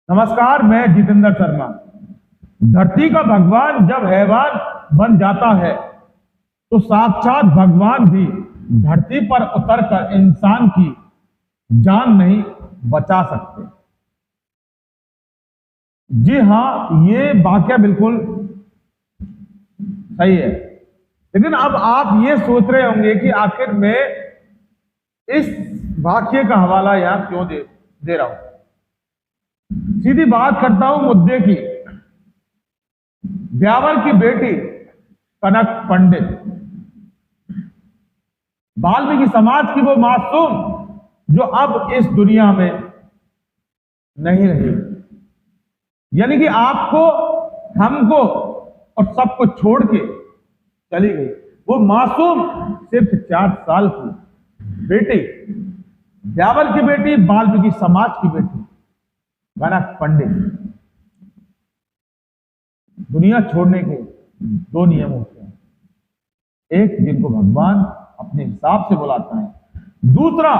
नमस्कार, मैं जितेंद्र शर्मा। धरती का भगवान जब हैवान बन जाता है तो साक्षात भगवान भी धरती पर उतरकर इंसान की जान नहीं बचा सकते। जी हाँ, ये वाक्य बिल्कुल सही है। लेकिन अब आप ये सोच रहे होंगे कि आखिर मैं इस वाक्य का हवाला यहां क्यों दे रहा हूं। सीधी बात करता हूं मुद्दे की। ब्यावर की बेटी कनक पंडित, वाल्मीकि समाज की वो मासूम जो अब इस दुनिया में नहीं रही, यानी कि आपको, हमको और सबको छोड़ के चली गई। वो मासूम सिर्फ 4 साल की बेटी, ब्यावर की बेटी, वाल्मीकि समाज की बेटी कनक पंडित। दुनिया छोड़ने के 2 नियम होते हैं। एक, जिनको भगवान अपने हिसाब से बुलाता है। दूसरा,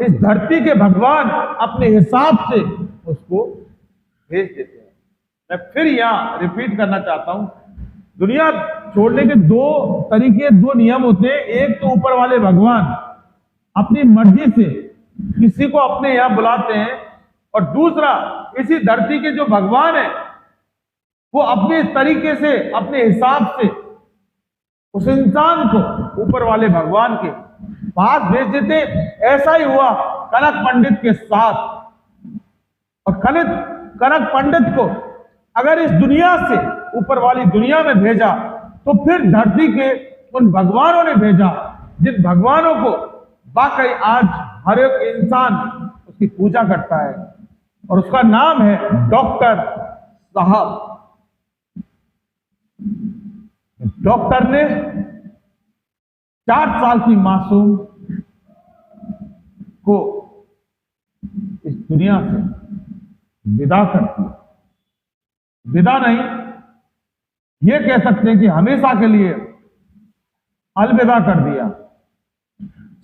इस धरती के भगवान अपने हिसाब से उसको भेज देते हैं। मैं फिर यहां रिपीट करना चाहता हूं, दुनिया छोड़ने के 2 तरीके, 2 नियम होते हैं। एक तो ऊपर वाले भगवान अपनी मर्जी से किसी को अपने यहां बुलाते हैं, और दूसरा, इसी धरती के जो भगवान है वो अपने तरीके से, अपने हिसाब से उस इंसान को ऊपर वाले भगवान के पास भेज देते। ऐसा ही हुआ कनक पंडित के साथ। और कनक पंडित को अगर इस दुनिया से ऊपर वाली दुनिया में भेजा, तो फिर धरती के उन भगवानों ने भेजा जिन भगवानों को वाकई आज हर एक इंसान उसकी पूजा करता है, और उसका नाम है डॉक्टर साहब। डॉक्टर ने 4 साल की मासूम को इस दुनिया से विदा कर दिया। विदा नहीं, यह कह सकते हैं कि हमेशा के लिए अलविदा कर दिया।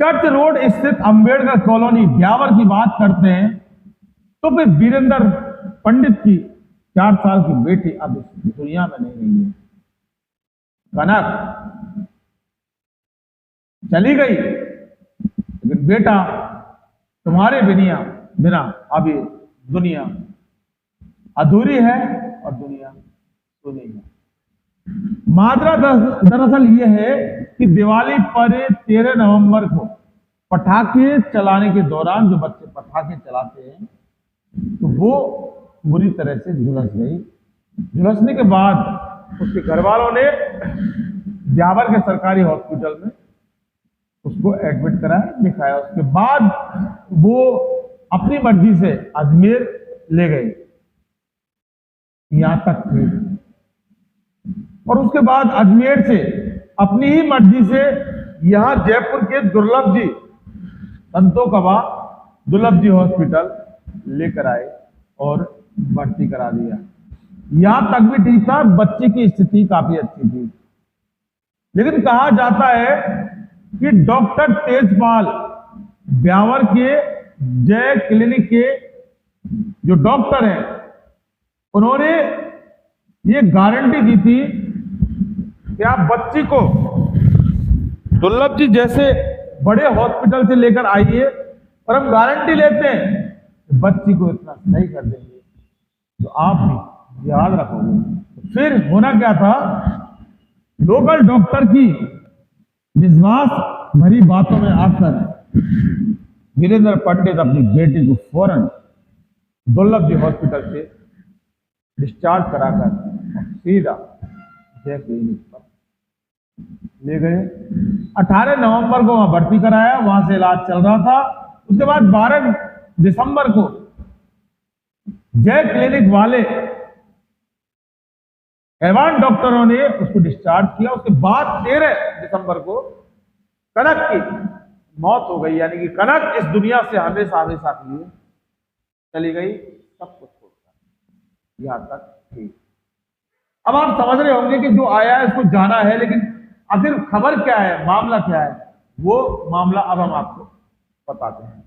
चर्च रोड स्थित अंबेडकर कॉलोनी ब्यावर की बात करते हैं तो फिर वीरेंद्र पंडित की 4 साल की बेटी अब इस दुनिया में नहीं रही है। कनक चली गई, लेकिन बेटा, तुम्हारे बिना अब ये दुनिया अधूरी है और दुनिया सुनी है। माजरा दरअसल ये है कि दिवाली पर 13 नवंबर को पटाखे चलाने के दौरान जो बच्चे पटाखे चलाते हैं, तो वो बुरी तरह से झुलस गई। झुलसने के बाद उसके घर वालों ने ब्यावर के सरकारी हॉस्पिटल में उसको एडमिट कराया, दिखाया। उसके बाद वो अपनी मर्जी से अजमेर ले गए, यहां तक थी। और उसके बाद अजमेर से अपनी ही मर्जी से यहां जयपुर के दुर्लभ जी, संतों कबा दुर्लभ जी हॉस्पिटल लेकर आए और भर्ती करा दिया। यहां तक भी ठीक था, बच्चे की स्थिति काफी अच्छी थी। लेकिन कहा जाता है कि डॉक्टर तेजपाल, ब्यावर के जय क्लिनिक के जो डॉक्टर हैं, उन्होंने ये गारंटी दी थी कि आप बच्ची को दुर्लभ जी जैसे बड़े हॉस्पिटल से लेकर आइए, और हम गारंटी लेते हैं कि बच्ची को इतना सही कर देंगे तो आप भी याद रखोगे। फिर होना क्या था, लोकल डॉक्टर की विश्वास भरी बातों में आकर वीरेंद्र पंडित अपनी बेटी को फौरन दुर्लभ जी हॉस्पिटल से डिस्चार्ज कराकर सीधा जय क्लिनिक पर ले गए। 18 नवंबर को वहां भर्ती कराया, वहां से इलाज चल रहा था। उसके बाद 12 दिसंबर को जय क्लिनिक वाले हैवान डॉक्टरों ने उसको डिस्चार्ज किया। उसके बाद 13 दिसंबर को कनक की मौत हो गई, यानी कि कनक इस दुनिया से हमेशा हमेशा के लिए चली गई, सब कुछ छोड़कर। यहां तक ठीक। अब आप समझ रहे होंगे कि जो आया है उसको जाना है, लेकिन आखिर खबर क्या है, मामला क्या है, वो मामला अब हम आपको बताते हैं।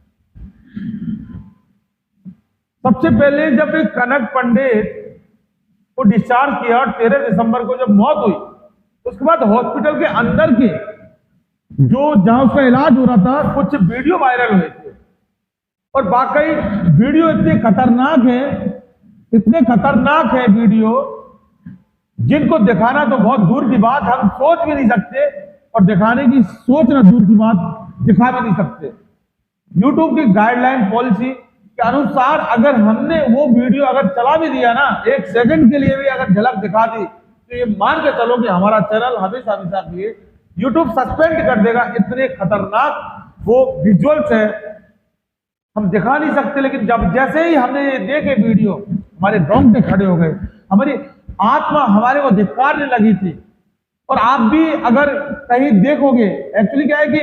सबसे पहले जब एक कनक पंडित को डिस्चार्ज किया और 13 दिसंबर को जब मौत हुई, उसके बाद हॉस्पिटल के अंदर के जो जहां उसका इलाज हो रहा था कुछ वीडियो वायरल हुए थे, और वाकई वीडियो इतने खतरनाक है वीडियो, जिनको दिखाना तो बहुत दूर की बात, हम सोच भी नहीं सकते, और दिखाने की सोचना दूर की बात, दिखा भी नहीं सकते। यूट्यूब की गाइडलाइन पॉलिसी के अनुसार अगर हमने वो वीडियो अगर चला भी दिया ना, 1 सेकंड के लिए भी अगर झलक दिखा दी, तो ये मान के चलो कि हमारा चैनल हमेशा के लिए यूट्यूब सस्पेंड कर देगा। इतने खतरनाक वो विजुअल्स है, हम दिखा नहीं सकते। लेकिन जब जैसे ही हमने ये देखे वीडियो, हमारे रोंगटे खड़े हो गए, हमारी आत्मा हमारे को धिक्कारने लगी थी। और आप भी अगर कहीं देखोगे, एक्चुअली क्या है कि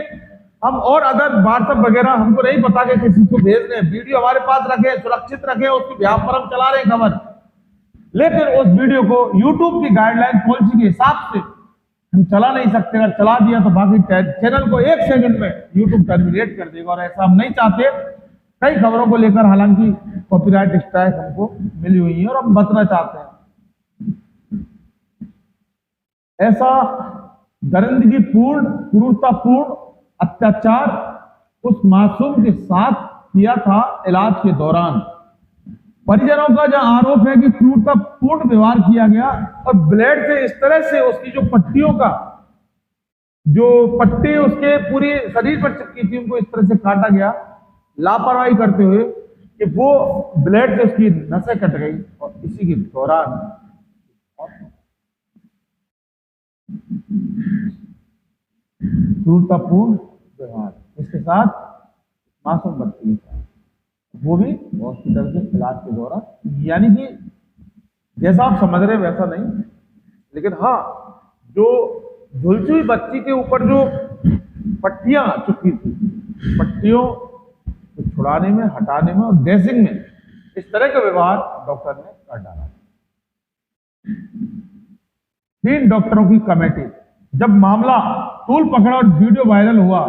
हम और अदर व्हाट्सएप वगैरह हमको नहीं पता कि किसी को भेज रहे हैं, वीडियो हमारे पास रखे, सुरक्षित रखे, उसकी व्याप पर हम चला रहे हैं खबर, लेकिन उस वीडियो को यूट्यूब की गाइडलाइन पॉलिसी के हिसाब से हम चला नहीं सकते। अगर चला दिया तो बाकी चैनल को 1 सेकंड में यूट्यूब टर्मिनेट कर देगा, और ऐसा हम नहीं चाहते। कई खबरों को लेकर हालांकि कॉपीराइट स्ट्राइक हमको मिली हुई है और हम बचना चाहते हैं। ऐसा दरिंदगीपूर्ण, क्रूरतापूर्ण अत्याचार उस मासूम के साथ किया था इलाज के दौरान। परिजनों का जहां आरोप है कि क्रूरतापूर्ण व्यवहार किया गया, और ब्लेड से इस तरह से उसकी जो पट्टियों का जो पट्टी उसके पूरे शरीर पर चिपकी थी, उनको इस तरह से काटा गया, लापरवाही करते हुए, कि वो ब्लेड से उसकी नसें कट गई, और इसी के दौरान क्रूरतापूर्ण व्यवहार इसके साथ मासूम बच्ची के साथ, वो भी हॉस्पिटल के इलाज के दौरान। यानी कि जैसा आप समझ रहे वैसा नहीं, लेकिन हाँ, जो झुलसी हुई बच्ची के ऊपर जो पट्टियां चुकी थी, पट्टियों को छुड़ाने में, हटाने में और ड्रेसिंग में इस तरह का व्यवहार डॉक्टर ने कर डाला। 3 डॉक्टरों की कमेटी, जब मामला तूल पकड़ा और वीडियो वायरल हुआ,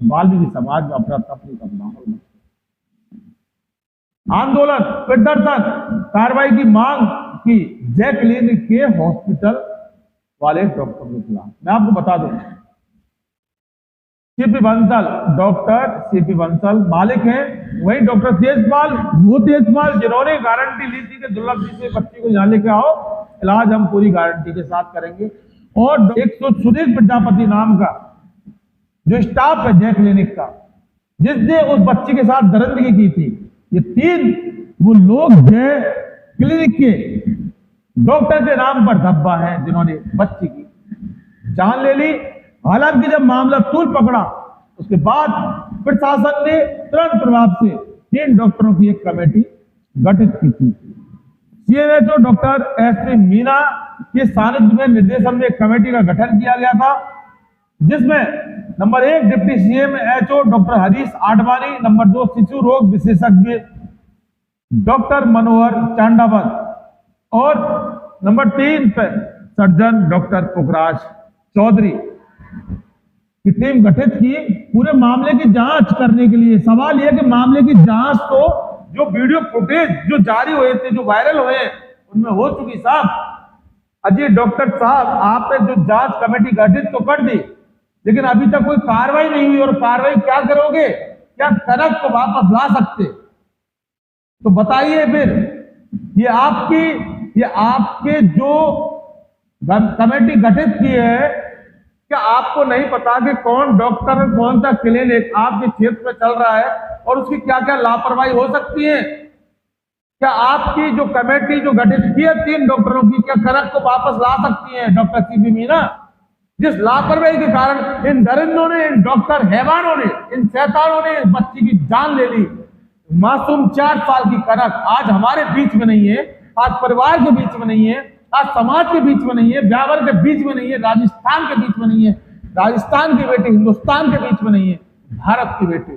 वाल्मीकि समाज में अफरा तफरी का माहौल, आंदोलन, प्रदर्शन, कार्रवाई की मांग की जय क्लिनिक के हॉस्पिटल वाले डॉक्टर के खिलाफ। मैं आपको बता दूं, CP Bansal, doctor CP Bansal मालिक हैं, वही डॉक्टर तेजपाल, वो तेजपाल जिन्होंने गारंटी ली थी कि दुर्लभ जी से बच्ची को यहाँ लेके आओ, इलाज हम पूरी गारंटी के साथ करेंगे। और एक तो सुनील प्रजापति नाम का जो स्टाफ है जय क्लिनिक का, जिसने उस बच्ची के साथ दरिंदगी की थी, ये 3 वो लोग जय क्लिनिक के डॉक्टर के नाम पर धब्बा है, जिन्होंने बच्ची की जान ले ली। हालांकि जब मामला तूल पकड़ा, उसके बाद प्रशासन ने तुरंत प्रभाव से 3 डॉक्टरों की एक कमेटी गठित की थी। सीएमएचओ डॉक्टर एसपी मीना के सानिध्य में निर्देशन में एक कमेटी का गठन किया गया था, जिसमें number 1 deputy CMHO doctor Harish Advani, number 2 शिशु रोग विशेषज्ञ डॉक्टर मनोहर चांडावत, और नंबर 3 पे सर्जन डॉक्टर पुखराज चौधरी की टीम गठित की पूरे मामले की जांच करने के लिए। सवाल यह कि मामले की जांच तो जो वीडियो फुटेज जो जारी हुए थे, जो वायरल हुए, उनमें हो चुकी साहब। अजय डॉक्टर साहब, आपने जो जांच कमेटी गठित तो कर दी, लेकिन अभी तक कोई कार्रवाई नहीं हुई, और कार्रवाई क्या करोगे? क्या कनक को वापस ला सकते? तो बताइए फिर, ये आपके जो कमेटी गठित की है, क्या आपको नहीं पता कि कौन डॉक्टर, कौन सा क्लिनिक आपके क्षेत्र में चल रहा है और उसकी क्या क्या लापरवाही हो सकती है? क्या आपकी जो कमेटी जो गठित की है 3 डॉक्टरों की, क्या कनक को वापस ला सकती है डॉक्टर सीपी मीना? जिस लापरवाही के कारण इन दरिंदों ने, इन डॉक्टर हैवानों ने, इन शैतानों ने बच्ची की जान ले ली। मासूम 4 साल की कनक आज हमारे बीच में नहीं है, आज परिवार के बीच में नहीं है, आज समाज के बीच में नहीं है, ब्यावर के बीच में नहीं है, राजस्थान के बीच में नहीं है, राजस्थान की बेटी हिंदुस्तान के बीच में नहीं है, भारत की बेटी,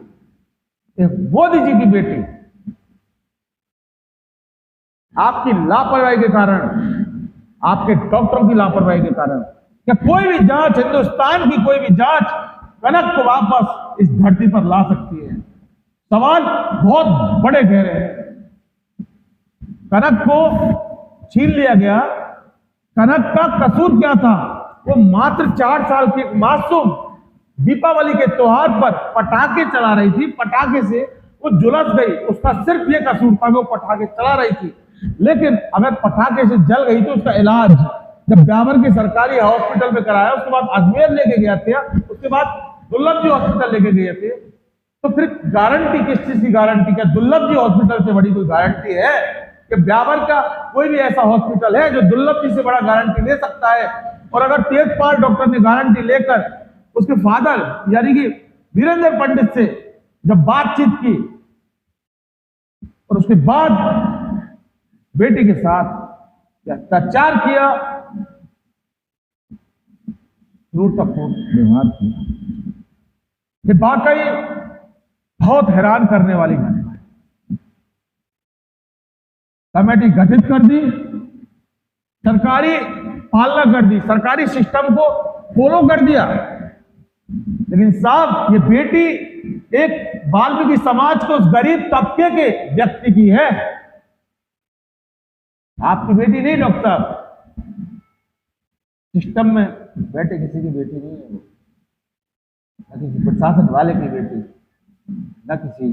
मोदी जी की बेटी, आपकी लापरवाही के कारण, आपके डॉक्टरों की लापरवाही के कारण, क्या कोई भी जांच, हिंदुस्तान की कोई भी जांच कनक को वापस इस धरती पर ला सकती है? सवाल बहुत बड़े गहरे हैं। कनक को छीन लिया गया। कनक का कसूर क्या था? वो मात्र 4 साल की मासूम दीपावली के त्योहार पर पटाखे चला रही थी। पटाखे से वो झुलस गई, उसका सिर्फ ये कसूर था, वो पटाखे चला रही थी। लेकिन अगर पटाखे से जल गई तो उसका इलाज जब ब्यावर के सरकारी हॉस्पिटल में कराया, उसके बाद अजमेर लेके गया थे, उसके बाद दुर्लभ जी हॉस्पिटल लेके गए थे, तो फिर गारंटी किस चीज की गारंटी? क्या दुर्लभ जी हॉस्पिटल से बड़ी कोई गारंटी है कि ब्यावर का कोई भी ऐसा हॉस्पिटल है जो दुर्लभ जी से बड़ा गारंटी ले सकता है? और अगर तेजपाल डॉक्टर ने गारंटी लेकर उसके फादर यानी कि वीरेंद्र पंडित से जब बातचीत की और उसके बाद बेटी के साथ अत्याचार किया, क्रूरतापूर्ण व्यवहार किया, ये वाकई बहुत हैरान करने वाली घटना है। कमेटी गठित कर दी, सरकारी पालना कर दी, सरकारी सिस्टम को फॉलो कर दिया, लेकिन साहब ये बेटी एक वाल्मीकि समाज को, उस गरीब तबके के व्यक्ति की है। आपकी बेटी नहीं डॉक्टर साहब, सिस्टम में बैठे किसी की बेटी नहीं है, न किसी प्रशासन वाले की बेटी, न किसी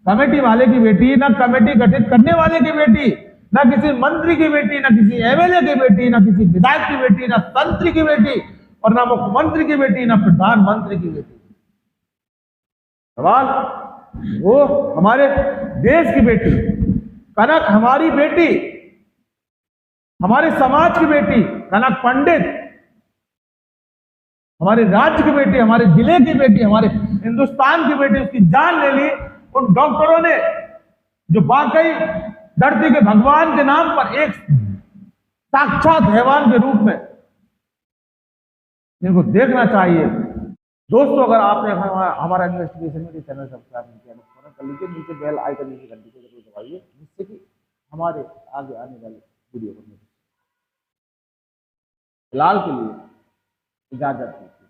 कमेटी वाले की बेटी, न कमेटी गठित करने वाले की बेटी, न किसी मंत्री की बेटी, न किसी एमएलए की बेटी, न किसी विधायक की बेटी, न मंत्री की बेटी, और न मुख्यमंत्री की बेटी, न प्रधानमंत्री की बेटी। सवाल वो हमारे देश की बेटी कनक, हमारी बेटी, हमारे समाज की बेटी कनक पंडित, हमारे राज्य की बेटी, हमारे जिले की बेटी, हमारे हिंदुस्तान की बेटी, उसकी जान ले ली उन डॉक्टरों ने जो वाकई धरती के भगवान के नाम पर एक साक्षात हैवान के रूप में, इनको देखना चाहिए। दोस्तों, अगर आपने हमारा इन्वेस्टिगेशन में चैनल सब्सक्राइब नहीं किया तो कर लीजिए, नीचे बेल आइकन नीचे घंटी को जरूर दबाइए, जिससे कि हमारे आगे आने वाले वीडियो को फिलहाल के लिए इजाजत दीजिए।